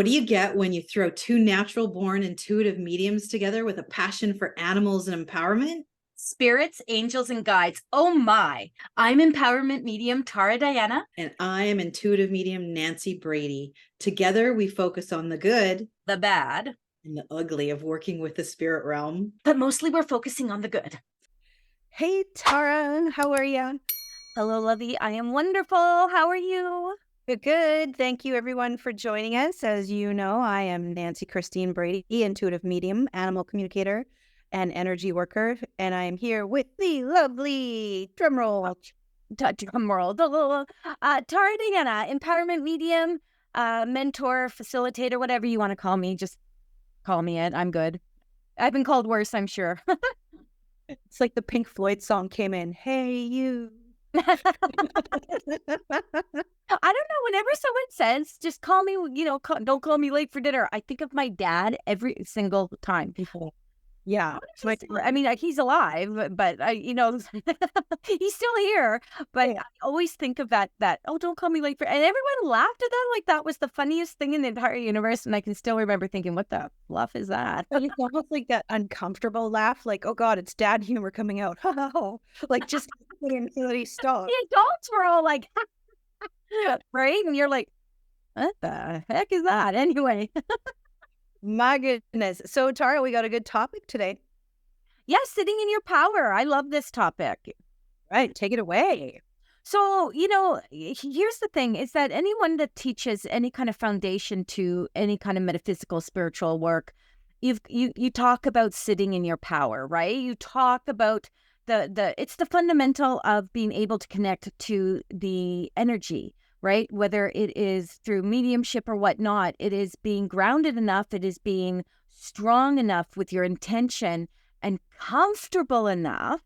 What do you get when you throw two natural born intuitive mediums together with a passion for animals and empowerment? Spirits, angels, and guides. Oh my. I'm empowerment medium Tara Diana. And I am intuitive medium Nancy Brady. Together, we focus on the good, The bad, and the ugly of working with the spirit realm. but mostly we're focusing on the good. Hey, Tara, how are you? Hello, Lovey. I am wonderful. How are you? Good, good. Thank you, everyone, for joining us. As you know, I am Nancy Christine Brady, intuitive medium, animal communicator, and energy worker, and I am here with the lovely drumroll. Drumroll. Tara Diana, empowerment medium, mentor, facilitator, whatever you want to call me. Just call me it. I'm good. I've been called worse, I'm sure. It's like the Pink Floyd song came in. Hey, you. I don't know. Whenever someone says, just call me, don't call me late for dinner, I think of my dad every single time. Yeah. I mean, he's alive, but he's still here. But I always think of that, oh, don't call me late for, and everyone laughed at that. Like that was the funniest thing in the entire universe. And I can still remember thinking, what the fluff is that? It's almost like that uncomfortable laugh, like, oh God, it's dad humor coming out. Like just until he stops. The adults were all like, right? And you're like, what the heck is that? Anyway. My goodness. So, Tara, we got a good topic today. Yes, sitting in your power. I love this topic. Right. Take it away. So, here's the thing is that anyone that teaches any kind of foundation to any kind of metaphysical, spiritual work, you talk about sitting in your power, right? You talk about it's the fundamental of being able to connect to the energy, right? Whether it is through mediumship or whatnot, it is being grounded enough, it is being strong enough with your intention and comfortable enough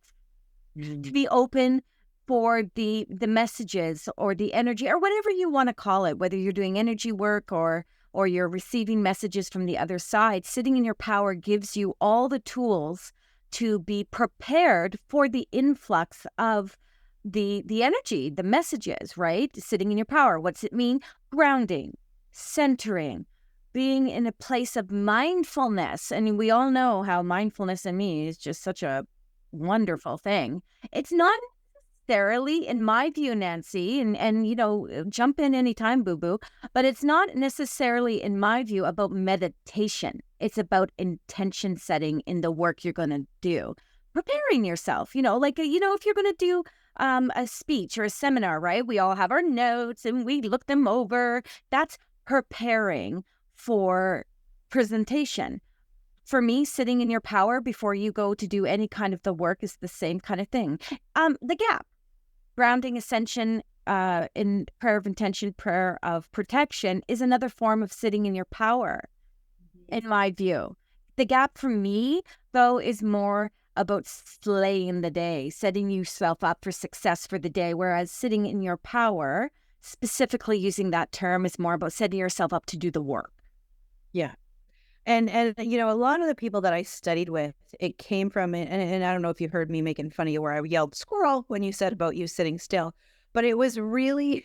to be open for the messages or the energy or whatever you want to call it, whether you're doing energy work or you're receiving messages from the other side. Sitting in your power gives you all the tools to be prepared for the influx of the energy, the messages, right? Sitting in your power. What's it mean? Grounding, centering, being in a place of mindfulness. And we all know how mindfulness in me is just such a wonderful thing. It's not necessarily, in my view, Nancy, and jump in anytime, boo-boo, but it's not necessarily, in my view, about meditation. It's about intention setting in the work you're going to do. Preparing yourself, if you're going to do a speech or a seminar, right? We all have our notes and we look them over. That's preparing for presentation. For me, sitting in your power before you go to do any kind of the work is the same kind of thing. The gap, grounding, ascension, in prayer of intention, prayer of protection is another form of sitting in your power, in my view. The gap for me, though, is more about slaying the day, setting yourself up for success for the day, whereas sitting in your power, specifically using that term, is more about setting yourself up to do the work. Yeah. And a lot of the people that I studied with, it came from, and I don't know if you heard me making fun of you where I yelled squirrel when you said about you sitting still, but it was really,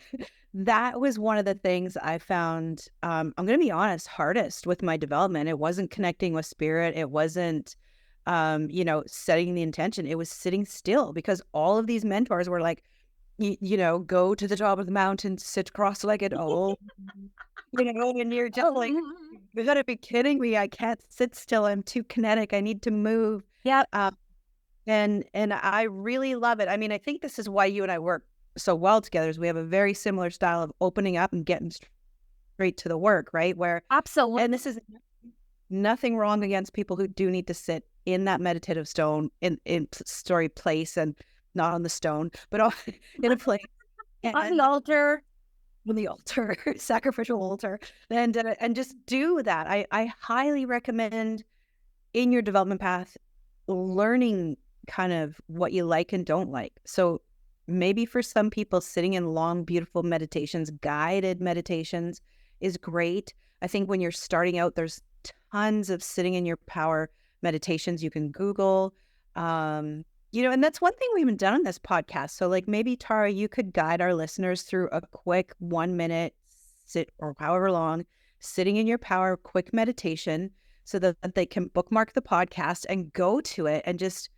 that was one of the things I found, I'm going to be honest, hardest with my development. It wasn't connecting with spirit. It wasn't, setting the intention. It was sitting still because all of these mentors were like, go to the top of the mountain, sit cross-legged. Oh, and you're just like, you gotta be kidding me. I can't sit still. I'm too kinetic. I need to move. Yeah. And I really love it. I mean, I think this is why you and I work so well together is we have a very similar style of opening up and getting straight to the work, right? Where Absolutely. And this is nothing wrong against people who do need to sit in that meditative stone in place and not on the stone, but in a place. On the altar. On the altar, sacrificial altar, and just do that. I highly recommend in your development path, learning kind of what you like and don't like. So maybe for some people, sitting in long, beautiful meditations, guided meditations is great. I think when you're starting out, there's tons of sitting in your power meditations you can Google. And that's one thing we haven't done on this podcast. So like maybe Tara, you could guide our listeners through a quick 1 minute sit or however long Sitting in Your Power quick meditation so that they can bookmark the podcast and go to it and just,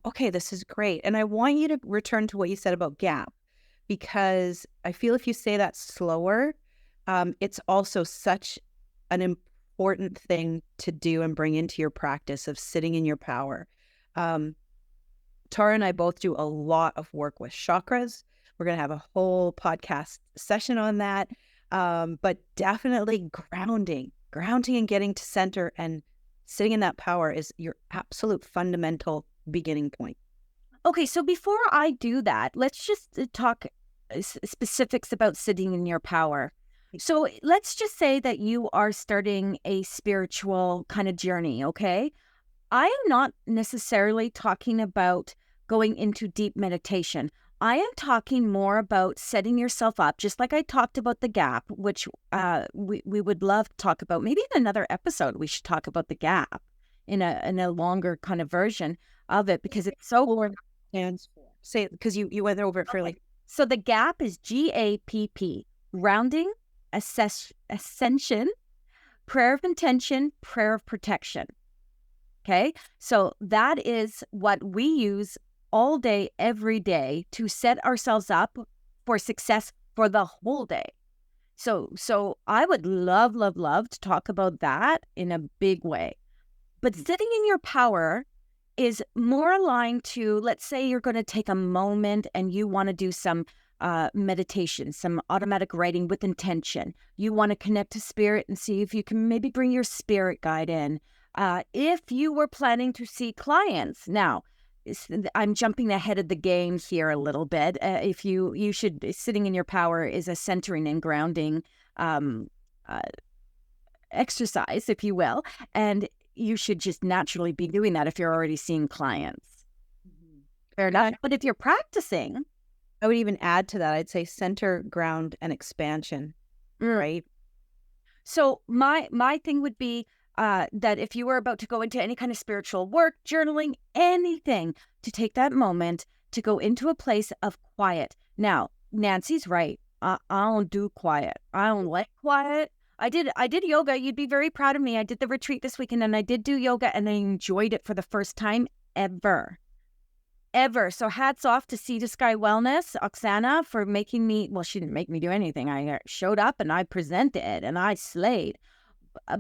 okay, this is great. And I want you to return to what you said about gap, because I feel if you say that slower, it's also such an important thing to do and bring into your practice of sitting in your power. Tara and I both do a lot of work with chakras. We're going to have a whole podcast session on that. But definitely grounding and getting to center and sitting in that power is your absolute fundamental beginning point. Okay, so before I do that, let's just talk specifics about sitting in your power. So let's just say that you are starting a spiritual kind of journey, okay? I am not necessarily talking about going into deep meditation. I am talking more about setting yourself up, just like I talked about the gap, which we would love to talk about. Maybe in another episode, we should talk about the gap in a longer kind of version of it, because it's so... Stands for. Say it, because you went over it fairly. Okay. So the gap is GAPP, grounding, ascension, prayer of intention, prayer of protection. Okay, so that is what we use all day, every day to set ourselves up for success for the whole day. So I would love to talk about that in a big way. But sitting in your power is more aligned to, let's say you're going to take a moment and you want to do some meditation, some automatic writing with intention. You want to connect to spirit and see if you can maybe bring your spirit guide in. If you were planning to see clients, now I'm jumping ahead of the game here a little bit. If you should, sitting in your power is a centering and grounding exercise, if you will, and you should just naturally be doing that if you're already seeing clients. Fair enough. But if you're practicing, I would even add to that. I'd say center, ground, and expansion. Right. So my thing would be that if you were about to go into any kind of spiritual work, journaling, anything, to take that moment to go into a place of quiet. Now, Nancy's right. I don't do quiet. I don't like quiet. I did yoga. You'd be very proud of me. I did the retreat this weekend and I did do yoga and I enjoyed it for the first time ever. So hats off to Sea to Sky Wellness, Oksana, for making me, well, she didn't make me do anything. I showed up and I presented and I slayed.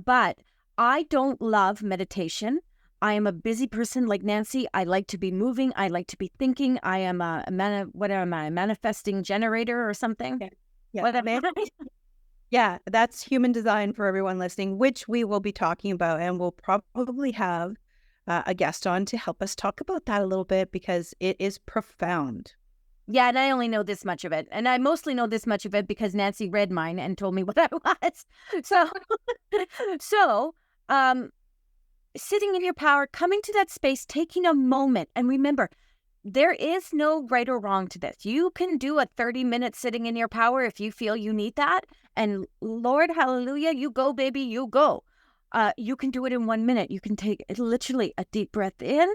But I don't love meditation. I am a busy person like Nancy. I like to be moving. I like to be thinking. I am a manifesting generator or something? Yeah. What am I? Yeah, that's human design for everyone listening, which we will be talking about, and we'll probably have a guest on to help us talk about that a little bit because it is profound. Yeah, and I only know this much of it. And I mostly know this much of it because Nancy read mine and told me what I was. So, sitting in your power, coming to that space, taking a moment. And remember, there is no right or wrong to this. You can do a 30-minute sitting in your power if you feel you need that. And Lord, hallelujah, you go, baby, you go. You can do it in 1 minute. You can take literally a deep breath in,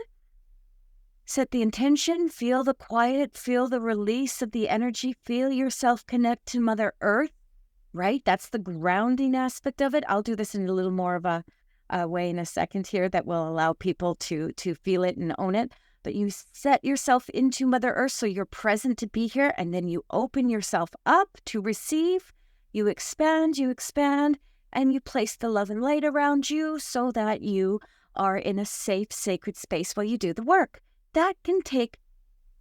set the intention, feel the quiet, feel the release of the energy, feel yourself connect to Mother Earth, right? That's the grounding aspect of it. I'll do this in a little more of a way in a second here that will allow people to feel it and own it. But you set yourself into Mother Earth so you're present to be here, and then you open yourself up to receive. You expand, and you place the love and light around you so that you are in a safe, sacred space while you do the work. That can take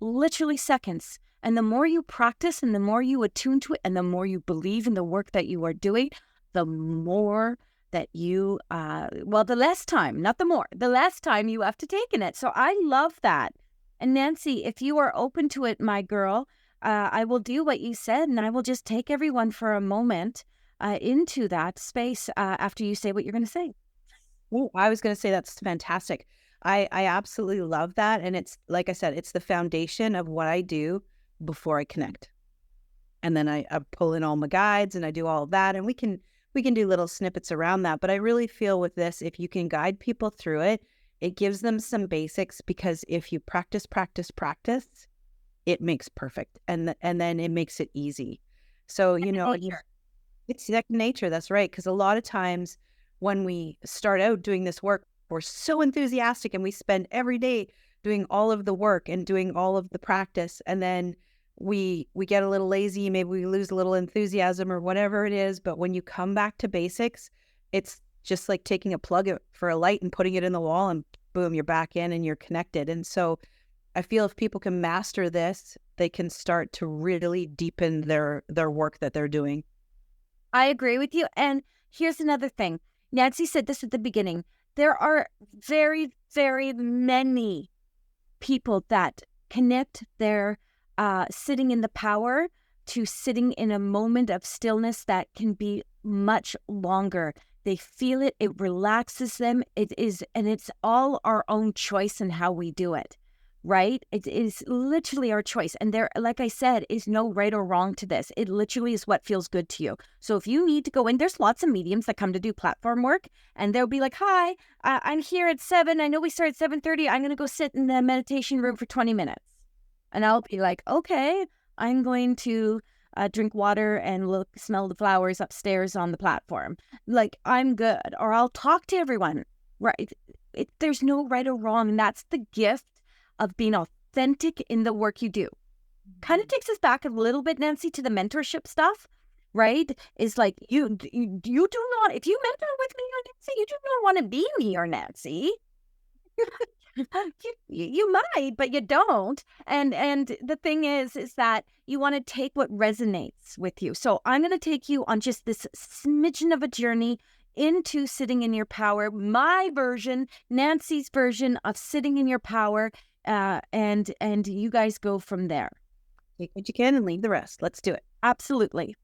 literally seconds. And the more you practice and the more you attune to it and the more you believe in the work that you are doing, the more that you, the less time, not the more, the less time you have to take in it. So I love that. And Nancy, if you are open to it, my girl, I will do what you said and I will just take everyone for a moment into that space after you say what you're going to say. Oh, I was going to say that's fantastic. I absolutely love that. And it's, like I said, it's the foundation of what I do before I connect. And then I pull in all my guides and I do all of that. And we can do little snippets around that. But I really feel with this, if you can guide people through it, it gives them some basics, because if you practice, it makes perfect. And then it makes it easy. So, It's second nature. That's right. Because a lot of times when we start out doing this work, we're so enthusiastic and we spend every day doing all of the work and doing all of the practice. And then we get a little lazy. Maybe we lose a little enthusiasm or whatever it is. But when you come back to basics, it's just like taking a plug for a light and putting it in the wall, and boom, you're back in and you're connected. And so I feel if people can master this, they can start to really deepen their work that they're doing. I agree with you. And here's another thing. Nancy said this at the beginning. There are very, very many people that connect their sitting in the power to sitting in a moment of stillness that can be much longer. They feel it, it relaxes them. It is, and it's all our own choice in how we do it, right? It is literally our choice. And there, like I said, is no right or wrong to this. It literally is what feels good to you. So if you need to go in, there's lots of mediums that come to do platform work, and they'll be like, hi, I'm here at 7. I know we start at 7:30. I'm going to go sit in the meditation room for 20 minutes. And I'll be like, okay, I'm going to drink water and smell the flowers upstairs on the platform. Like, I'm good. Or I'll talk to everyone, right? There's no right or wrong. And that's the gift of being authentic in the work you do. Kind of takes us back a little bit, Nancy, to the mentorship stuff, right? Is like, you do not, if you mentor with me or Nancy, you do not want to be me or Nancy. You might, but you don't. And the thing is that you want to take what resonates with you. So I'm going to take you on just this smidgen of a journey into sitting in your power, my version, Nancy's version of sitting in your power, and you guys go from there. Take what you can and leave the rest. Let's do it. Absolutely.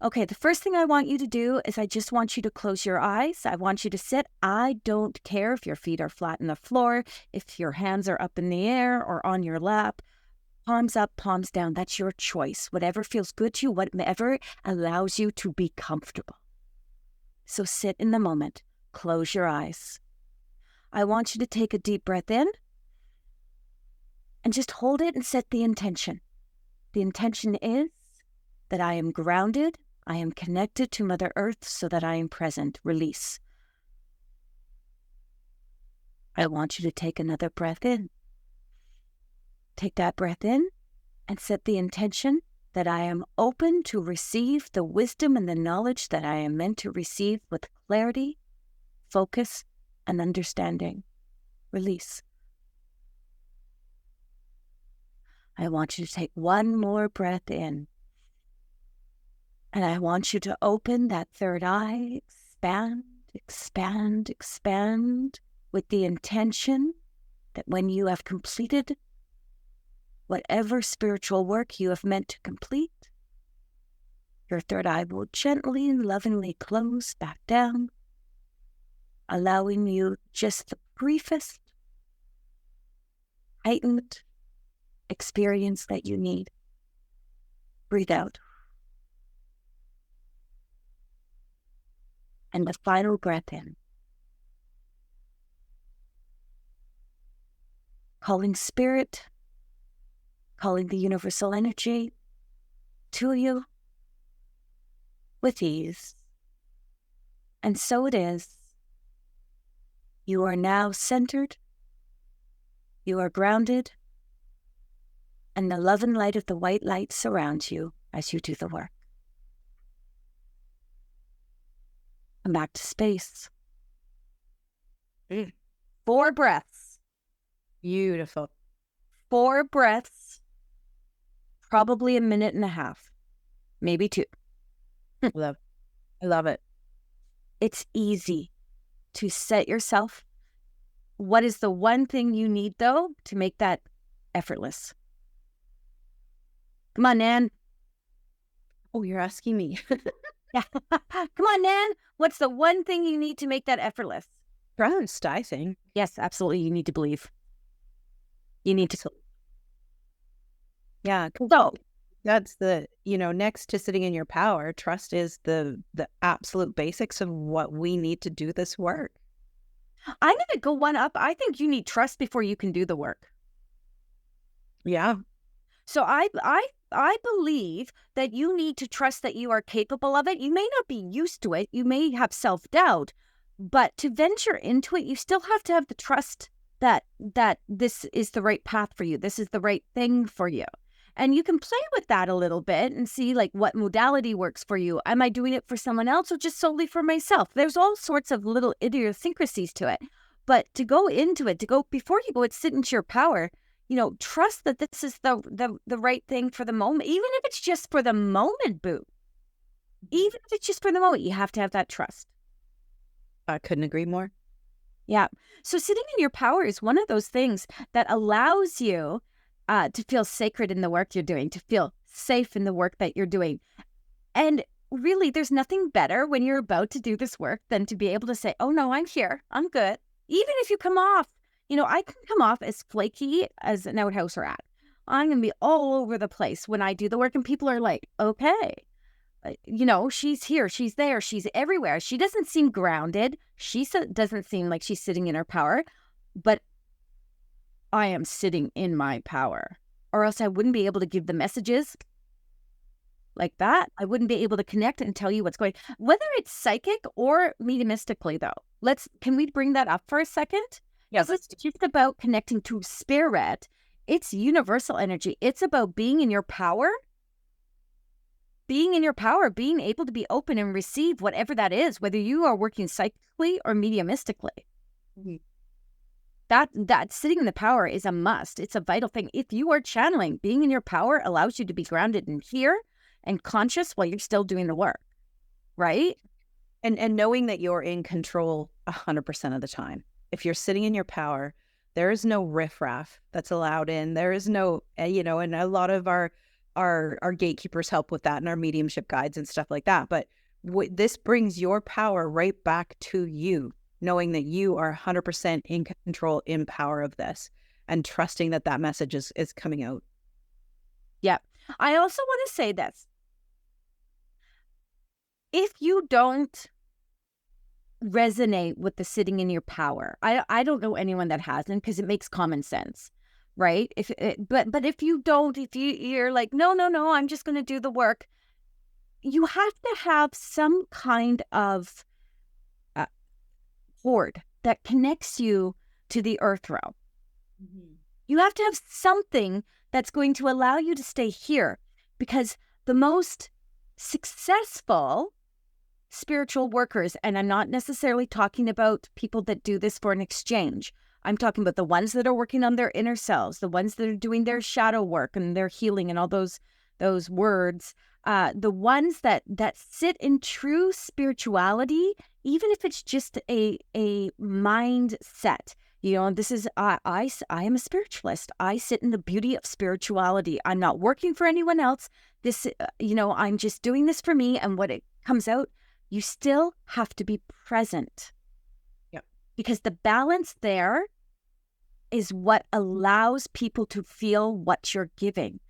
Okay, the first thing I want you to do is I just want you to close your eyes. I want you to sit. I don't care if your feet are flat on the floor, if your hands are up in the air or on your lap. Palms up, palms down. That's your choice. Whatever feels good to you, whatever allows you to be comfortable. So sit in the moment. Close your eyes. I want you to take a deep breath in and just hold it and set the intention. The intention is that I am grounded. I am connected to Mother Earth so that I am present. Release. I want you to take another breath in. Take that breath in and set the intention that I am open to receive the wisdom and the knowledge that I am meant to receive with clarity, focus, and understanding. Release. I want you to take one more breath in. And I want you to open that third eye, expand, expand, expand, with the intention that when you have completed whatever spiritual work you have meant to complete, your third eye will gently and lovingly close back down, allowing you just the briefest, heightened experience that you need. Breathe out. And the final breath in. Calling spirit, calling the universal energy to you with ease. And so it is. You are now centered. You are grounded. And the love and light of the white light surrounds you as you do the work. Come back to space. 4 breaths. Beautiful. 4 breaths. Probably a minute and a half. Maybe 2. I love it. It's easy to set yourself. What is the one thing you need, though, to make that effortless? Come on, Nan. Oh, you're asking me. Yeah. Come on, Nan. What's the one thing you need to make that effortless? Trust, I think. Yes, absolutely. You need to believe. You need to. Yeah. So That's the, next to sitting in your power, trust is the absolute basics of what we need to do this work. I'm going to go one up. I think you need trust before you can do the work. Yeah. So I I believe that you need to trust that you are capable of it. You may not be used to it. You may have self-doubt, but to venture into it, you still have to have the trust that this is the right path for you. This is the right thing for you. And you can play with that a little bit and see like what modality works for you. Am I doing it for someone else or just solely for myself? There's all sorts of little idiosyncrasies to it. But to go into it, before you go and sit into your power, trust that this is the right thing for the moment, even if it's just for the moment, boo. Even if it's just for the moment, you have to have that trust. I couldn't agree more. Yeah. So sitting in your power is one of those things that allows you to feel sacred in the work you're doing, to feel safe in the work that you're doing. And really, there's nothing better when you're about to do this work than to be able to say, oh, no, I'm here. I'm good. Even if you come off, I can come off as flaky as an outhouse rat. I'm going to be all over the place when I do the work. And people are like, okay, she's here, she's there, she's everywhere. She doesn't seem grounded. She doesn't seem like she's sitting in her power. But I am sitting in my power, or else I wouldn't be able to give the messages like that. I wouldn't be able to connect and tell you what's going, whether it's psychic or mediumistically though. Can we bring that up for a second? Yes. It's just about connecting to spirit. It's universal energy. It's about being in your power, being able to be open and receive whatever that is, whether you are working psychically or mediumistically. Mm-hmm. That sitting in the power is a must. It's a vital thing. If you are channeling, being in your power allows you to be grounded in here and conscious while you're still doing the work, right? And knowing that you're in control 100% of the time. If you're sitting in your power, there is no riffraff that's allowed in. There is no, and a lot of our gatekeepers help with that and our mediumship guides and stuff like that. But this brings your power right back to you, knowing that you are 100% in control, in power of this, and trusting that message is coming out. Yeah. I also want to say this. If you don't resonate with the sitting in your power, I don't know anyone that hasn't, because it makes common sense, right? But if you don't, if you're like, no, I'm just going to do the work, you have to have some kind of cord that connects you to the earth realm. Mm-hmm. You have to have something that's going to allow you to stay here, because the most successful spiritual workers, and I'm not necessarily talking about people that do this for an exchange. I'm talking about the ones that are working on their inner selves, the ones that are doing their shadow work and their healing and all those words. The ones that sit in true spirituality, even if it's just a mindset. This is, I am a spiritualist. I sit in the beauty of spirituality. I'm not working for anyone else. This, I'm just doing this for me. And what it comes out, you still have to be present. Yep. Because the balance there is what allows people to feel what you're giving.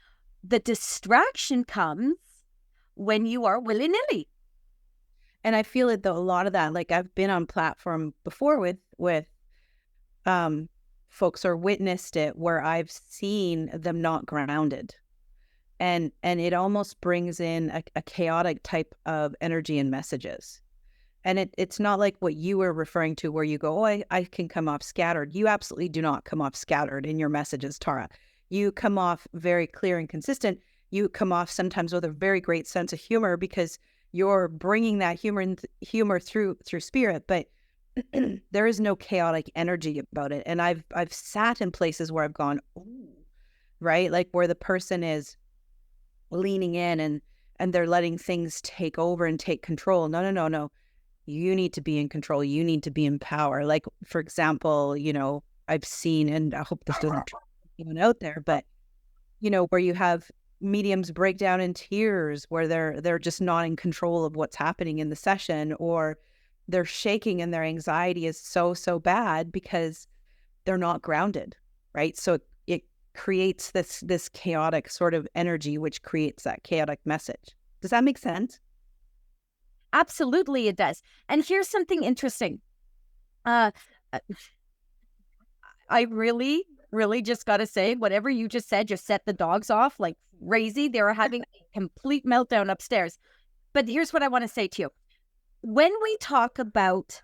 The distraction comes when you are willy-nilly. And I feel it though, a lot of that, like I've been on platform before with folks or witnessed it where I've seen them not grounded. And it almost brings in a chaotic type of energy and messages. And it's not like what you were referring to where you go, oh, I can come off scattered. You absolutely do not come off scattered in your messages, Tara. You come off very clear and consistent. You come off sometimes with a very great sense of humor because you're bringing that humor through spirit. But there is no chaotic energy about it. And I've sat in places where I've gone, ooh, right? Like where the person is leaning in and they're letting things take over and take control. No. You need to be in control. You need to be in power. Like, for example, I've seen, and I hope this doesn't trip anyone out there, but, where you have mediums break down in tears, where they're just not in control of what's happening in the session, or they're shaking and their anxiety is so bad because they're not grounded, right? So it creates this chaotic sort of energy, which creates that chaotic message. Does that make sense? Absolutely, it does. And here's something interesting. I really really just got to say, whatever you just said, just set the dogs off like crazy. They were having a complete meltdown upstairs. But here's what I want to say to you. When we talk about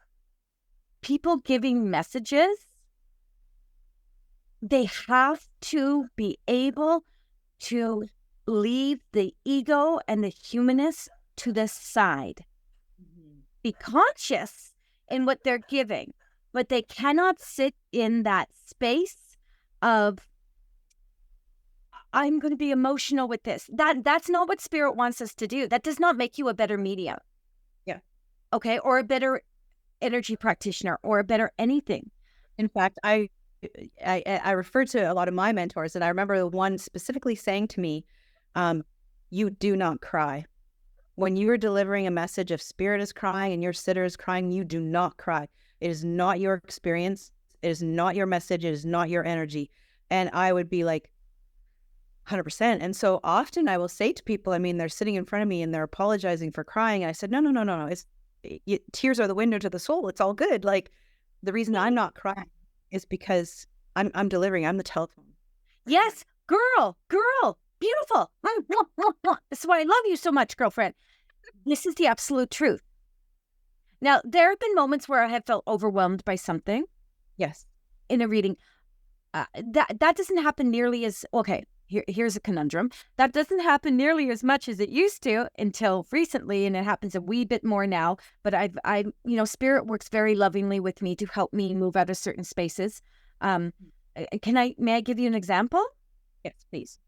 people giving messages, they have to be able to leave the ego and the humanist to the side. Be conscious in what they're giving, but they cannot sit in that space of, I'm going to be emotional with this. That's not what spirit wants us to do. That does not make you a better medium. Yeah. Okay. Or a better energy practitioner or a better anything. In fact, I refer to a lot of my mentors, and I remember the one specifically saying to me, you do not cry. When you are delivering a message of spirit is crying and your sitter is crying, you do not cry. It is not your experience. It is not your message. It is not your energy. And I would be like, 100%. And so often I will say to people, I mean, they're sitting in front of me and they're apologizing for crying. And I said, no. Tears are the window to the soul. It's all good. Like, the reason I'm not crying is because I'm delivering. I'm the telephone. Yes, girl, beautiful. This is why I love you so much, girlfriend. This is the absolute truth. Now, there have been moments where I have felt overwhelmed by something. Yes. In a reading. That doesn't happen nearly as, okay, here's a conundrum. That doesn't happen nearly as much as it used to until recently, and it happens a wee bit more now. But I spirit works very lovingly with me to help me move out of certain spaces. May I give you an example? Yes, please.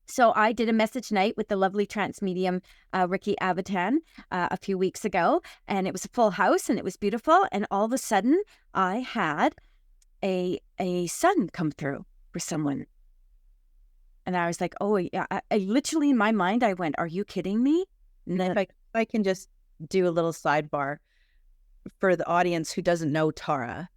So I did a message night with the lovely trance medium, Ricky Avitan, a few weeks ago, and it was a full house and it was beautiful. And all of a sudden I had a sun come through for someone. And I was like, oh yeah, I literally in my mind, I went, are you kidding me? And then if I can just do a little sidebar for the audience who doesn't know Tara.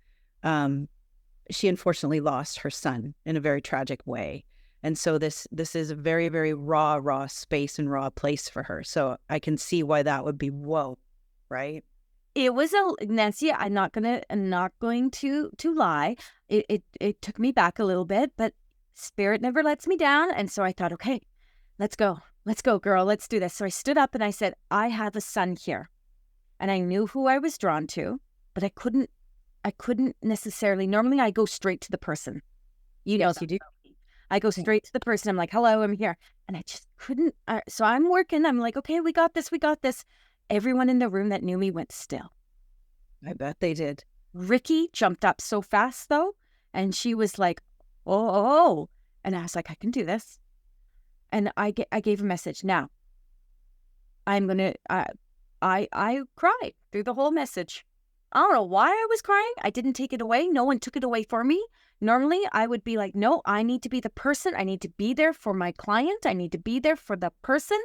She unfortunately lost her son in a very tragic way. And so this is a very, very raw space and raw place for her. So I can see why that would be whoa, right? It was Nancy, I'm not going to lie. It took me back a little bit, but spirit never lets me down. And so I thought, okay, let's go, girl, let's do this. So I stood up and I said, I have a son here. And I knew who I was drawn to, but I couldn't necessarily, normally I go straight to the person. You know, Yes, you do. I go straight to the person. I'm like, hello, I'm here. And I just couldn't. So I'm working. I'm like, okay, we got this. Everyone in the room that knew me went still. I bet they did. Ricky jumped up so fast, though. And she was like, oh. And I was like, I can do this. And I gave a message. Now, I'm going to, I cried through the whole message. I don't know why I was crying. I didn't take it away. No one took it away for me. Normally, I would be like, no, I need to be the person. I need to be there for my client. I need to be there for the person.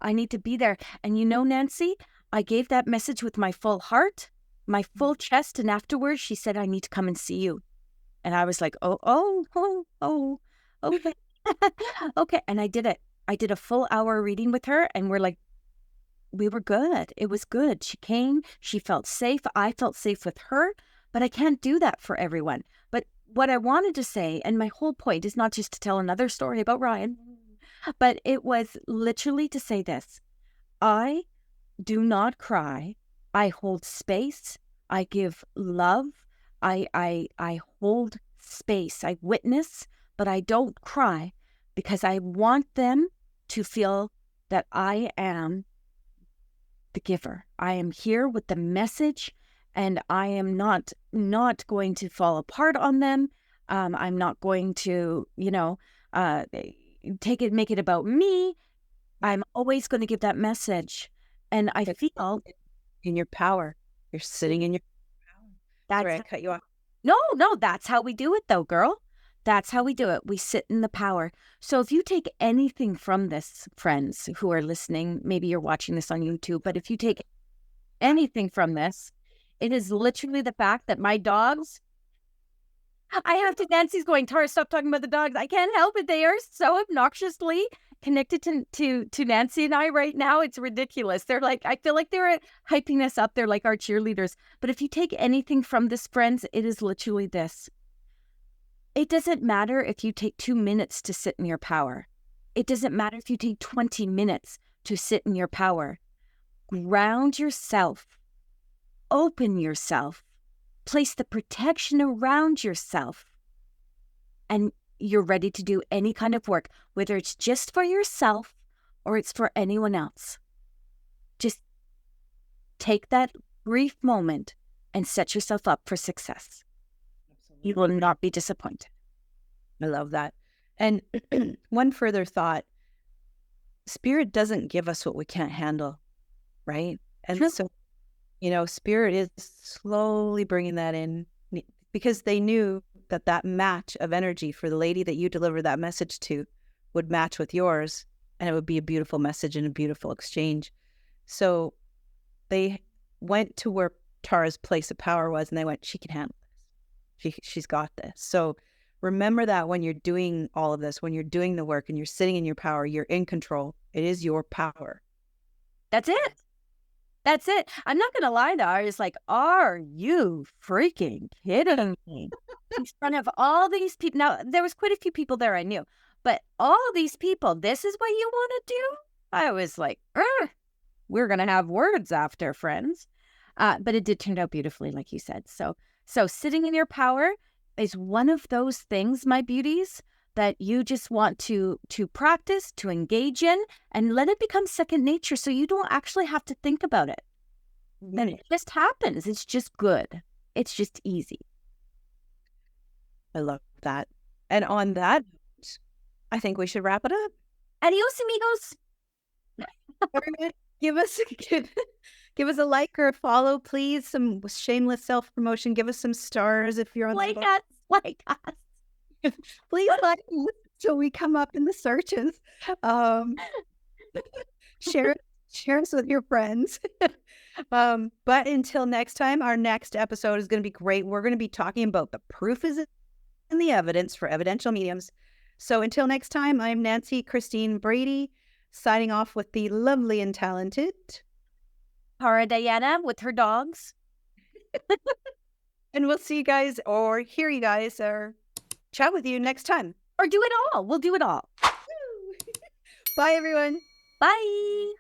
I need to be there. And you know, Nancy, I gave that message with my full heart, my full chest. And afterwards, she said, I need to come and see you. And I was like, oh, okay. Okay. And I did it. I did a full hour reading with her. And we were good. It was good. She came. She felt safe. I felt safe with her. But I can't do that for everyone. But what I wanted to say, and my whole point is not just to tell another story about Ryan, but it was literally to say this. I do not cry. I hold space. I give love. I hold space. I witness, but I don't cry because I want them to feel that I am the giver. I am here with the message. And I am not going to fall apart on them. I'm not going to, make it about me. I'm always going to give that message. And I feel in your power. You're sitting in your power. Sorry, I cut you off. No, that's how we do it though, girl. That's how we do it. We sit in the power. So if you take anything from this, friends who are listening, maybe you're watching this on YouTube, but if you take anything from this, it is literally the fact that my dogs, Nancy's going, Tara, stop talking about the dogs. I can't help it. They are so obnoxiously connected to Nancy and I right now. It's ridiculous. They're like, I feel like they're hyping us up. They're like our cheerleaders. But if you take anything from this, friends, it is literally this. It doesn't matter if you take 2 minutes to sit in your power. It doesn't matter if you take 20 minutes to sit in your power. Ground yourself, open yourself, place the protection around yourself, and you're ready to do any kind of work, whether it's just for yourself or it's for anyone else. Just take that brief moment and set yourself up for success. You will not be disappointed. I love that. And one further thought, spirit doesn't give us what we can't handle, right? And True. so, spirit is slowly bringing that in because they knew that that match of energy for the lady that you deliver that message to would match with yours, and it would be a beautiful message and a beautiful exchange. So they went to where Tara's place of power was, and they went, she can handle this. She's got this. So remember that when you're doing all of this, when you're doing the work and you're sitting in your power, you're in control. It is your power. That's it. That's it. I'm not going to lie though. I was like, are you freaking kidding me? In front of all these people. Now, there was quite a few people there I knew, but all these people, this is what you want to do? I was like, we're going to have words after, friends. But it did turn out beautifully, like you said. So sitting in your power is one of those things, my beauties, that you just want to practice, to engage in, and let it become second nature so you don't actually have to think about it. And it just happens. It's just good. It's just easy. I love that. And on that, I think we should wrap it up. Adios, amigos. Everyone, give us a like or a follow, please. Some shameless self-promotion. Give us some stars if you're on Like the us. Like us. Please like us so we come up in the searches. Share us with your friends. But until next time, our next episode is going to be great. We're going to be talking about the proof is in the evidence for evidential mediums. So until next time, I'm Nancy Christine Brady, signing off with the lovely and talented Para Diana with her dogs. and we'll see you guys or hear you guys or chat with you next time. Or do it all. We'll do it all. Bye, everyone. Bye.